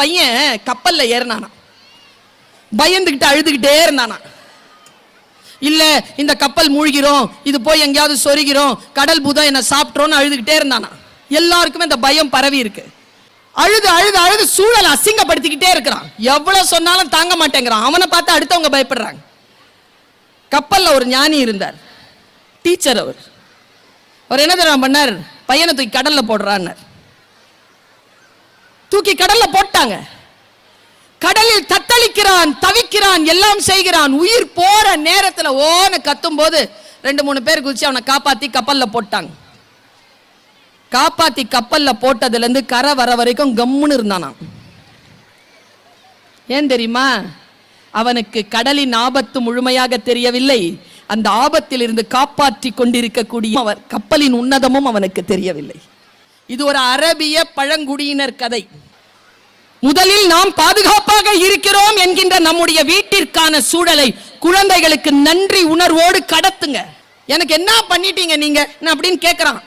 பையன் கப்பல்ல ஏறினானா, பயந்துகிட்டு அழுதுகிட்டே இருந்தானா. இல்ல இந்த கப்பல் மூழ்கிறோம், இது போய் எங்கேயாவது சொருகிறோம், கடல் பூதம் என்ன சாப்பிட்றோன்னு அழுதுகிட்டே இருந்தானா. எல்லாருக்குமே இந்த பயம் பரவி இருக்கு. அழுது அழுது அழுது சூழலை அசிங்கப்படுத்திக்கிட்டே இருக்கிறான். எவ்வளவு சொன்னாலும் தாங்க மாட்டேங்கிறான். அவனை பார்த்து அடுத்தவங்க பயப்படுறாங்க. கப்பல்ல ஒரு ஞானி இருந்தார், டீச்சர். அவர் என்ன தெரியுமா பண்ணார்? பையனை தூக்கி கடல்ல போடுறான்னார். தூக்கி கடல்ல போட்டாங்க. கடலில் தத்தளிக்கிறான், தவிக்கிறான், எல்லாம் செய்கிறான். உயிர் போற நேரத்துல ஓன கத்தும் போது 2-3 பேர் குதிச்சு அவனை காப்பாத்தி கப்பல்ல போட்டாங்க. காப்பாத்தி கப்பல்ல போட்டதுல இருந்து கரை வர வரைக்கும் கம்முன்னு இருந்தானா. ஏன் தெரியுமா? அவனுக்கு கடலின் ஆபத்து முழுமையாக தெரியவில்லை. அந்த ஆபத்தில் இருந்து காப்பாற்றி கொண்டிருக்கக்கூடிய கப்பலின் உன்னதமும் அவனுக்கு தெரியவில்லை. இது ஒரு அரபிய பழங்குடியினர் கதை. முதலில் நாம் பாதுகாப்பாக இருக்கிறோம் என்கின்ற நம்முடைய வீட்டிற்கான சூழலை குழந்தைகளுக்கு நன்றி உணர்வோடு கடத்துங்க. எனக்கு என்ன பண்ணிட்டீங்க நீங்க அப்படின்னு கேட்கிறான்.